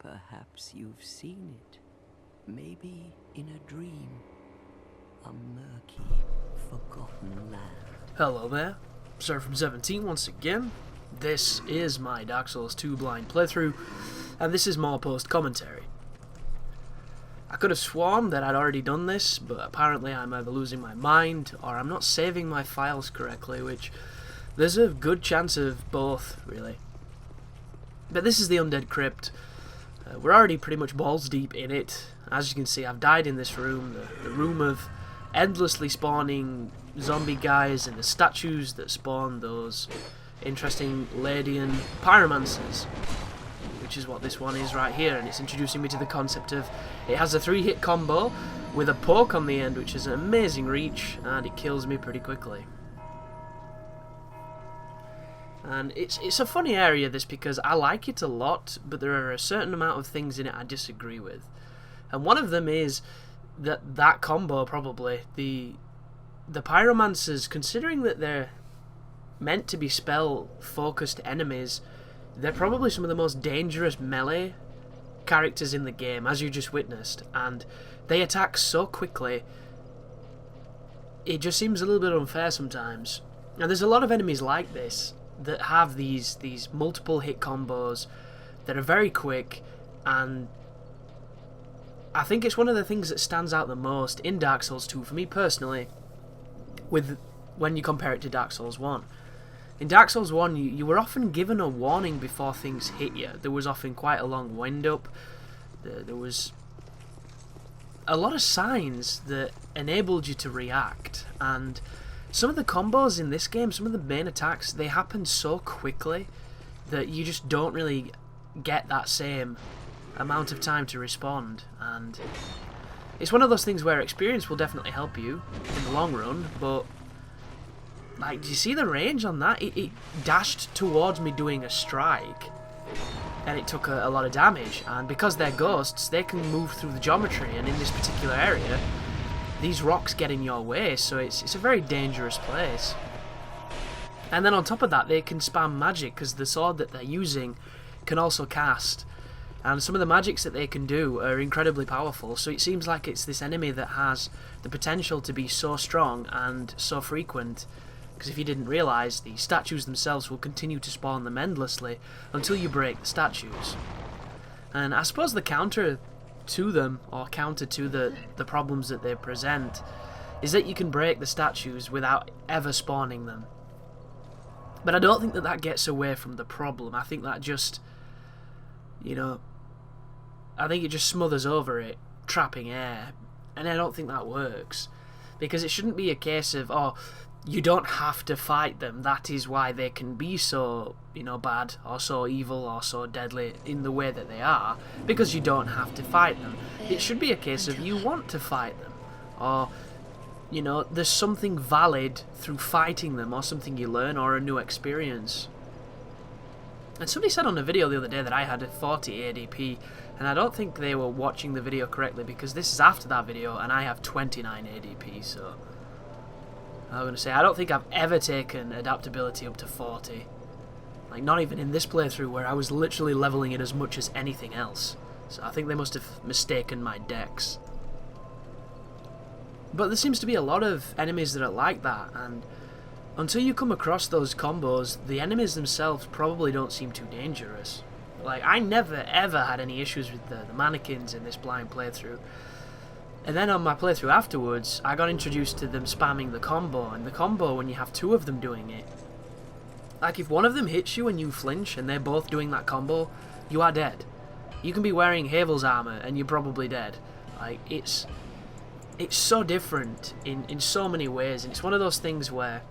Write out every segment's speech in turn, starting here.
Perhaps you've seen it. Maybe in a dream. A murky, forgotten land. Hello there, Sir from 17 once again. This is my Dark Souls 2 blind playthrough, and this is more post-commentary. I could have sworn that I'd already done this, but apparently I'm either losing my mind or I'm not saving my files correctly, which there's a good chance of both, really. But this is the Undead Crypt. We're already pretty much balls deep in it. As you can see, I've died in this room, the room of endlessly spawning zombie guys and the statues that spawn those interesting Ladian pyromancers, which is what this one is right here, and it's introducing me to the concept of it has a 3-hit combo with a poke on the end, which is an amazing reach, and it kills me pretty quickly. And it's a funny area, this, because I like it a lot, but there are a certain amount of things in it I disagree with. And one of them is that combo, probably. The pyromancers, considering that they're meant to be spell-focused enemies, they're probably some of the most dangerous melee characters in the game, as you just witnessed. And they attack so quickly, it just seems a little bit unfair sometimes. And there's a lot of enemies like this that have these multiple hit combos that are very quick, and I think it's one of the things that stands out the most in Dark Souls 2 for me personally, when you compare it to Dark Souls 1. In Dark Souls 1 you were often given a warning before things hit you. There was often quite a long wind up. There was a lot of signs that enabled you to react, and some of the combos in this game, some of the main attacks, they happen so quickly that you just don't really get that same amount of time to respond. And it's one of those things where experience will definitely help you in the long run, but like, do you see the range on that? It dashed towards me doing a strike, and it took a lot of damage, and because they're ghosts, they can move through the geometry, and in this particular area these rocks get in your way, so it's a very dangerous place. And then on top of that, they can spam magic, because the sword that they're using can also cast. And some of the magics that they can do are incredibly powerful, so it seems like it's this enemy that has the potential to be so strong and so frequent. Because if you didn't realise, the statues themselves will continue to spawn them endlessly until you break the statues. And I suppose the counter to them, or counter to the problems that they present, is that you can break the statues without ever spawning them. But I don't think that gets away from the problem. I think that just, I think it just smothers over it, trapping air, and I don't think that works. Because it shouldn't be a case of, oh, you don't have to fight them, that is why they can be so, bad, or so evil, or so deadly in the way that they are, because you don't have to fight them. It should be a case of you want to fight them, or, there's something valid through fighting them, or something you learn, or a new experience. And somebody said on a video the other day that I had a 40 ADP, and I don't think they were watching the video correctly, because this is after that video, and I have 29 ADP, so I'm going to say, I don't think I've ever taken adaptability up to 40. Like, not even in this playthrough, where I was literally leveling it as much as anything else. So I think they must have mistaken my dex. But there seems to be a lot of enemies that are like that, and until you come across those combos, the enemies themselves probably don't seem too dangerous. Like, I never ever had any issues with the mannequins in this blind playthrough. And then on my playthrough afterwards, I got introduced to them spamming the combo, and the combo, when you have two of them doing it, like, if one of them hits you and you flinch and they're both doing that combo, you are dead. You can be wearing Havel's armor and you're probably dead. Like, it's so different in so many ways, and it's one of those things where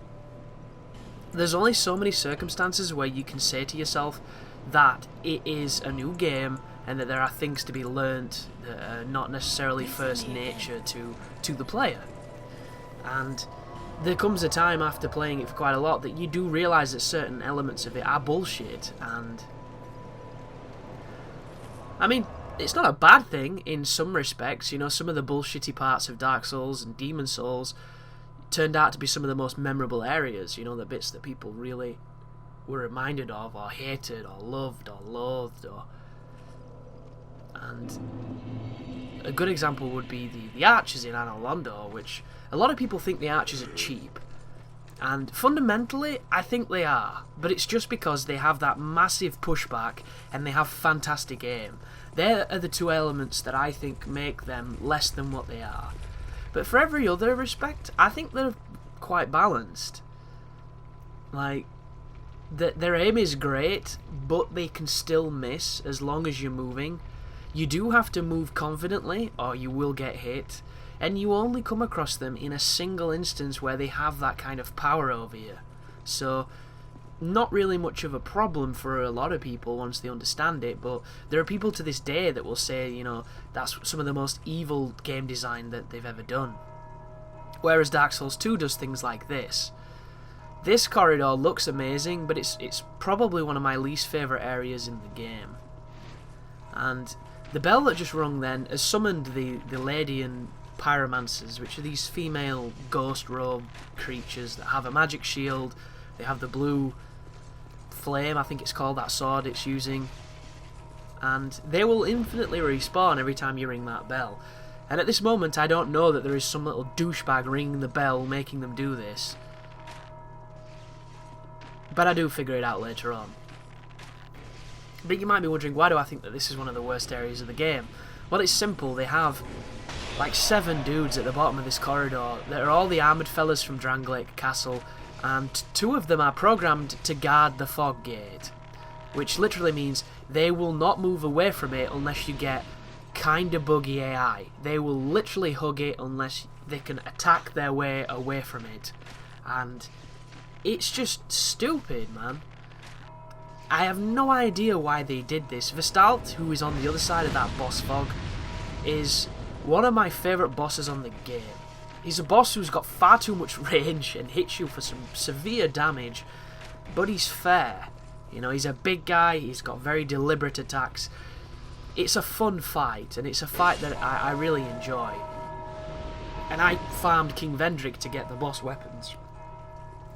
there's only so many circumstances where you can say to yourself that it is a new game and that there are things to be learnt that are not necessarily first nature to the player. And there comes a time after playing it for quite a lot that you do realise that certain elements of it are bullshit, and I mean, it's not a bad thing in some respects. Some of the bullshitty parts of Dark Souls and Demon Souls turned out to be some of the most memorable areas, the bits that people really were reminded of, or hated, or loved, or loathed, or And a good example would be the archers in Anor Londo, which a lot of people think the archers are cheap. And fundamentally, I think they are, but it's just because they have that massive pushback and they have fantastic aim. They are the two elements that I think make them less than what they are. But for every other respect, I think they're quite balanced. Like, their aim is great, but they can still miss as long as you're moving. You do have to move confidently, or you will get hit. And you only come across them in a single instance where they have that kind of power over you. So, not really much of a problem for a lot of people once they understand it, but there are people to this day that will say, you know, that's some of the most evil game design that they've ever done. Whereas Dark Souls 2 does things like this. This corridor looks amazing, but it's probably one of my least favourite areas in the game. And the bell that just rung then has summoned the Ladian Pyromancers, which are these female ghost robe creatures that have a magic shield. They have the blue flame, I think it's called, that sword it's using, and they will infinitely respawn every time you ring that bell. And at this moment I don't know that there is some little douchebag ringing the bell making them do this, but I do figure it out later on. But you might be wondering, why do I think that this is one of the worst areas of the game? Well, it's simple. They have like 7 dudes at the bottom of this corridor. They're all the armoured fellas from Drangleic Castle, and 2 of them are programmed to guard the fog gate, which literally means they will not move away from it unless you get kinda buggy AI. They will literally hug it unless they can attack their way away from it. And it's just stupid, man. I have no idea why they did this. Vestalt, who is on the other side of that boss fog, is one of my favourite bosses on the game. He's a boss who's got far too much range and hits you for some severe damage, but he's fair. You know, he's a big guy, he's got very deliberate attacks. It's a fun fight, and it's a fight that I really enjoy. And I farmed King Vendrick to get the boss weapons,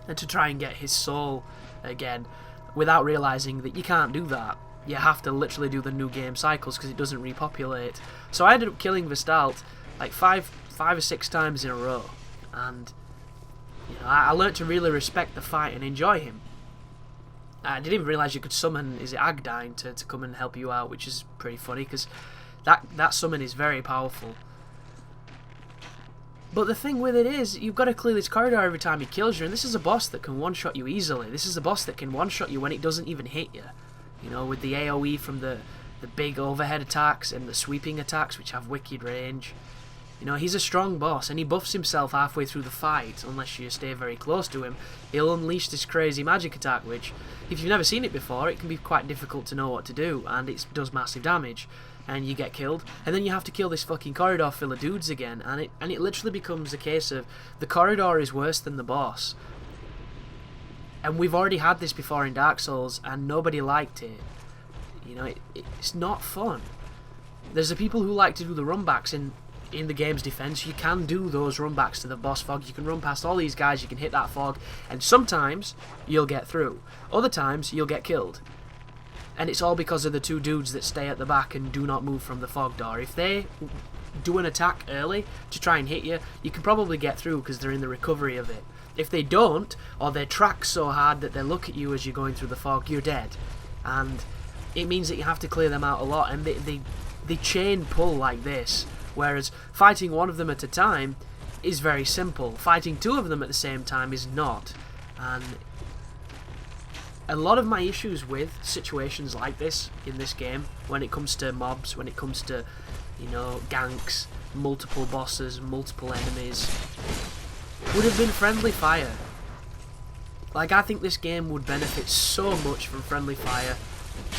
and to try and get his soul again, without realising that you can't do that. You have to literally do the new game cycles because it doesn't repopulate. So I ended up killing Vestalt like five or six times in a row, and you know, I learned to really respect the fight and enjoy him. I didn't even realise you could summon, is it Agdine, to come and help you out, which is pretty funny because that summon is very powerful. But the thing with it is, you've got to clear this corridor every time he kills you, and this is a boss that can one-shot you easily. This is a boss that can one-shot you when it doesn't even hit you. You know, with the AoE from the big overhead attacks and the sweeping attacks, which have wicked range. You know, he's a strong boss, and he buffs himself halfway through the fight, unless you stay very close to him. He'll unleash this crazy magic attack, which, if you've never seen it before, it can be quite difficult to know what to do, and it does massive damage. And you get killed, and then you have to kill this fucking corridor full of dudes again, and it literally becomes a case of the corridor is worse than the boss. And we've already had this before in Dark Souls, and nobody liked it. You know, it's not fun. There's the people who like to do the runbacks, and in the game's defense, you can do those runbacks to the boss fog. You can run past all these guys, you can hit that fog, and sometimes you'll get through. Other times you'll get killed. And it's all because of the 2 dudes that stay at the back and do not move from the fog door. If they do an attack early to try and hit you, you can probably get through because they're in the recovery of it. If they don't, or they track so hard that they look at you as you're going through the fog, you're dead. And it means that you have to clear them out a lot, and they chain pull like this, whereas fighting one of them at a time is very simple. Fighting 2 of them at the same time is not. And a lot of my issues with situations like this in this game, when it comes to mobs, when it comes to, you know, ganks, multiple bosses, multiple enemies, would have been friendly fire. Like, I think this game would benefit so much from friendly fire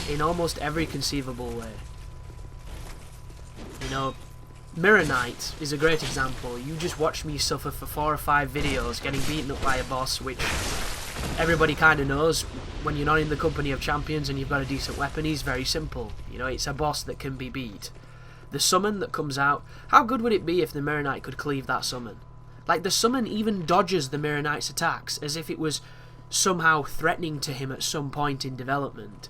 in almost every conceivable way. You know, Mirror Knight is a great example. You just watch me suffer for 4 or 5 videos getting beaten up by a boss, which everybody kind of knows when you're not in the company of champions and you've got a decent weapon. He's very simple. You know, it's a boss that can be beat. The summon that comes out, how good would it be if the Mirror Knight could cleave that summon? Like, the summon even dodges the Mirror Knight's attacks as if it was somehow threatening to him at some point in development.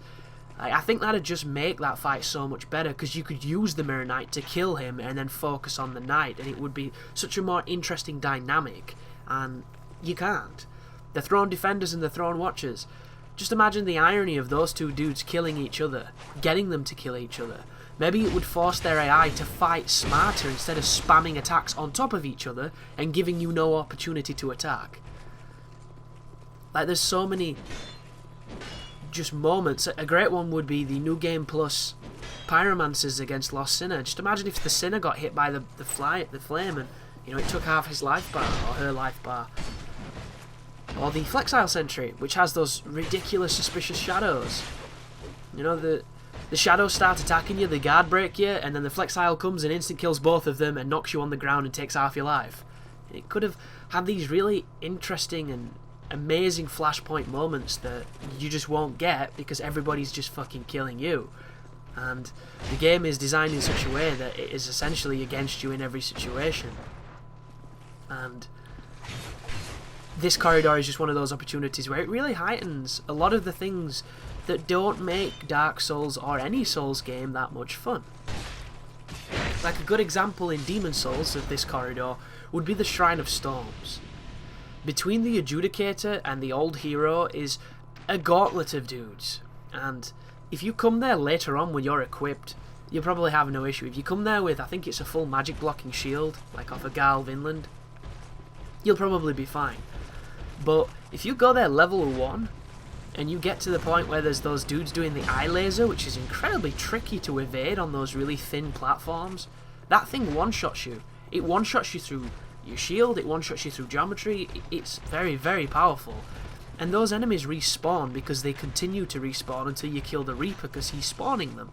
I think that'd just make that fight so much better, because you could use the Mirror Knight to kill him and then focus on the Knight, and it would be such a more interesting dynamic, and you can't. The Throne Defenders and the Throne Watchers, just imagine the irony of those two dudes killing each other, getting them to kill each other. Maybe it would force their AI to fight smarter instead of spamming attacks on top of each other and giving you no opportunity to attack. Like, there's so many just moments. A great one would be the New Game Plus Pyromancers against Lost Sinner. Just imagine if the Sinner got hit by the flame and, you know, it took half his life bar, or her life bar. Or the Flexile Sentry, which has those ridiculous suspicious shadows. You know, the shadows start attacking you, they guard break you, and then the Flexile comes and instant kills both of them and knocks you on the ground and takes half your life. It could have had these really interesting and amazing flashpoint moments that you just won't get because everybody's just fucking killing you. And the game is designed in such a way that it is essentially against you in every situation. And this corridor is just one of those opportunities where it really heightens a lot of the things that don't make Dark Souls or any Souls game that much fun. Like, a good example in Demon Souls of this corridor would be the Shrine of Storms. Between the Adjudicator and the Old Hero is a gauntlet of dudes, and if you come there later on when you're equipped, you'll probably have no issue. If you come there with, I think it's a full magic blocking shield, like off of Garl Vinland, you'll probably be fine. But if you go there level 1, and you get to the point where there's those dudes doing the eye laser, which is incredibly tricky to evade on those really thin platforms, that thing one-shots you. It one-shots you through your shield, it one-shots you through geometry. It's very, very powerful. And those enemies respawn because they continue to respawn until you kill the Reaper, because he's spawning them.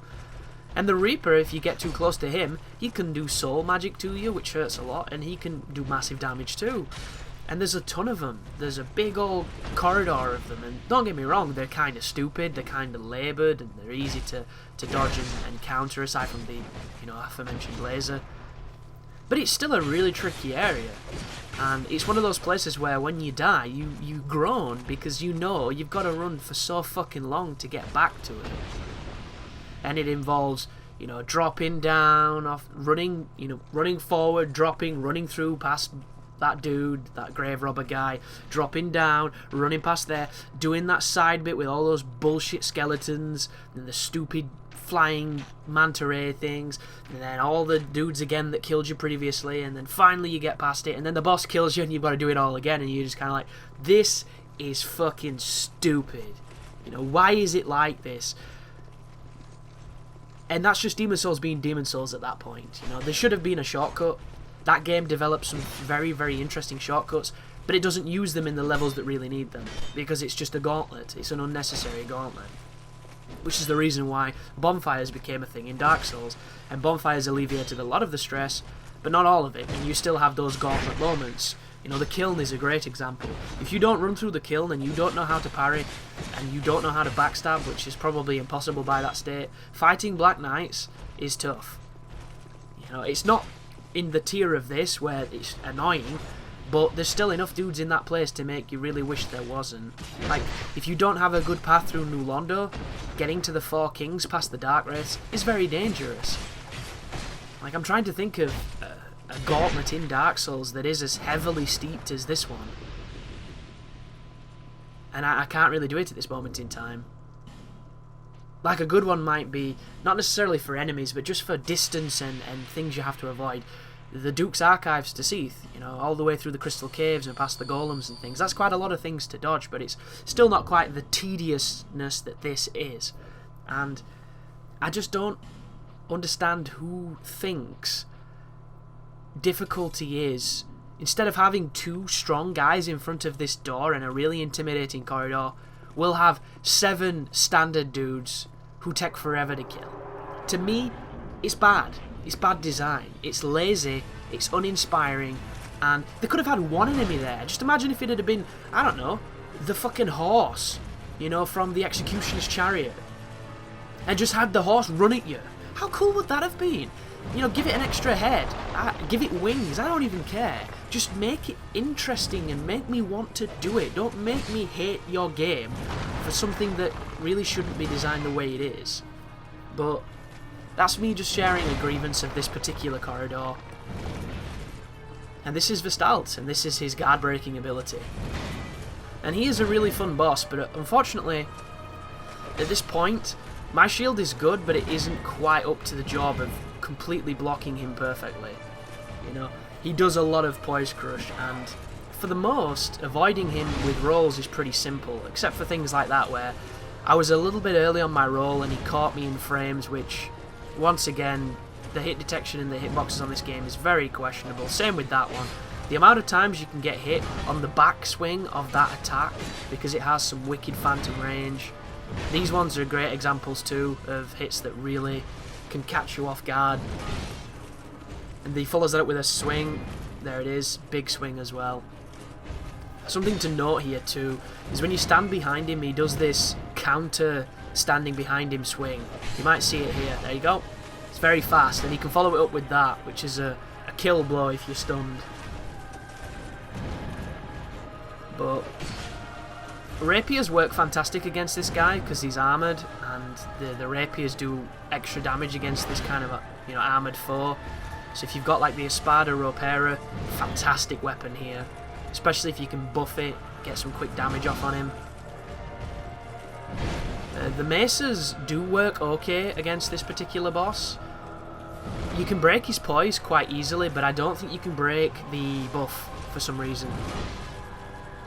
And the Reaper, if you get too close to him, he can do soul magic to you, which hurts a lot, and he can do massive damage too. And there's a ton of them. There's a big old corridor of them, and don't get me wrong, they're kind of stupid, they're kind of laboured, and they're easy to dodge and counter, aside from the, you know, aforementioned laser. But it's still a really tricky area, and it's one of those places where when you die, you groan, because you know you've got to run for so fucking long to get back to it. And it involves, you know, dropping down, off, running, you know, running forward, dropping, running through past that dude, that grave robber guy, dropping down, running past there, doing that side bit with all those bullshit skeletons and the stupid flying manta ray things, and then all the dudes again that killed you previously, and then finally you get past it, and then the boss kills you and you've got to do it all again, and you're just kind of like, this is fucking stupid. You know, why is it like this? And that's just Demon Souls being Demon Souls at that point. You know, there should have been a shortcut. That game develops some very, very interesting shortcuts, but it doesn't use them in the levels that really need them, because it's just a gauntlet. It's an unnecessary gauntlet. Which is the reason why bonfires became a thing in Dark Souls, and bonfires alleviated a lot of the stress, but not all of it, and you still have those gauntlet moments. You know, the kiln is a great example. If you don't run through the kiln and you don't know how to parry, and you don't know how to backstab, which is probably impossible by that state, fighting Black Knights is tough. You know, it's not in the tier of this where it's annoying, but there's still enough dudes in that place to make you really wish there wasn't. Like, if you don't have a good path through New Londo, getting to the Four Kings past the Dark Wraiths is very dangerous. Like, I'm trying to think of a gauntlet in Dark Souls that is as heavily steeped as this one, and I can't really do it at this moment in time. Like, a good one might be, not necessarily for enemies, but just for distance and things you have to avoid. The Duke's Archives to Seath, you know, all the way through the Crystal Caves and past the Golems and things. That's quite a lot of things to dodge, but it's still not quite the tediousness that this is. And I just don't understand who thinks difficulty is, instead of having two strong guys in front of this door and a really intimidating corridor, we'll have 7 standard dudes who take forever to kill. To me, it's bad. It's bad design. It's lazy. It's uninspiring. And they could have had one enemy there. Just imagine if it had been, I don't know, the fucking horse, you know, from the Executioner's Chariot, and just had the horse run at you. How cool would that have been? You know, give it an extra head. Give it wings. I don't even care. Just make it interesting and make me want to do it. Don't make me hate your game for something that really shouldn't be designed the way it is. But that's me just sharing a grievance of this particular corridor. And this is Vestalt, and this is his guard breaking ability. And he is a really fun boss, but unfortunately, at this point, my shield is good, but it isn't quite up to the job of completely blocking him perfectly. You know, he does a lot of poise crush, and for the most, avoiding him with rolls is pretty simple, except for things like that where I was a little bit early on my roll and he caught me in frames, which, once again, the hit detection and the hitboxes on this game is very questionable. Same with that one. The amount of times you can get hit on the backswing of that attack, because it has some wicked phantom range. These ones are great examples too of hits that really can catch you off guard. And he follows that up with a swing. There it is, big swing as well. Something to note here too is when you stand behind him, he does this counter standing behind him swing. You might see it here. There you go. It's very fast, and he can follow it up with that, which is a kill blow if you're stunned. But rapiers work fantastic against this guy because he's armoured, and the rapiers do extra damage against this kind of armoured foe. So if you've got like the Espada Ropera, fantastic weapon here, especially if you can buff it, get some quick damage off on him. The maces do work okay against this particular boss. You can break his poise quite easily, but I don't think you can break the buff for some reason.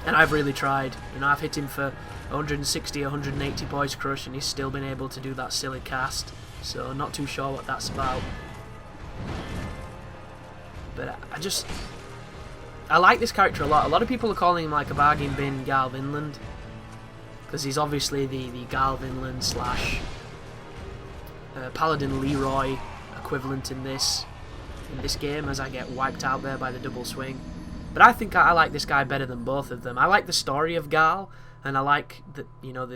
And I've really tried. You know, I've hit him for 160, 180 poise crush, and he's still been able to do that silly cast. So not too sure what that's about. But I like this character a lot. A lot of people are calling him like a bargain bin Garl Vinland, because he's obviously the Garl Vinland slash Paladin Leroy equivalent in this game, as I get wiped out there by the double swing. But I think I like this guy better than both of them. I like the story of Garl, and I like the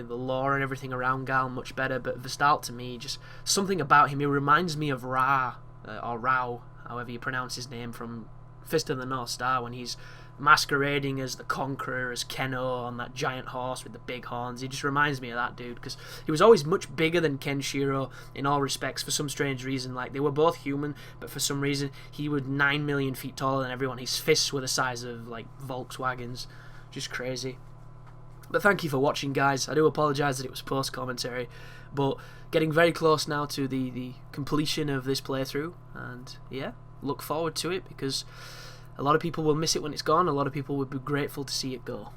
lore and everything around Garl much better. But Vestalt, to me, just something about him, he reminds me of Ra, or Rao, however you pronounce his name, from Fist of the North Star, when he's masquerading as the Conqueror, as Kenno on that giant horse with the big horns. He just reminds me of that dude, because he was always much bigger than Kenshiro in all respects for some strange reason. Like, they were both human, but for some reason he was 9 million feet taller than everyone. His fists were the size of like Volkswagens. Just crazy. But thank you for watching, guys. I do apologise that it was post commentary, but getting very close now to the completion of this playthrough, and yeah, look forward to it, because a lot of people will miss it when it's gone. A lot of people would be grateful to see it go.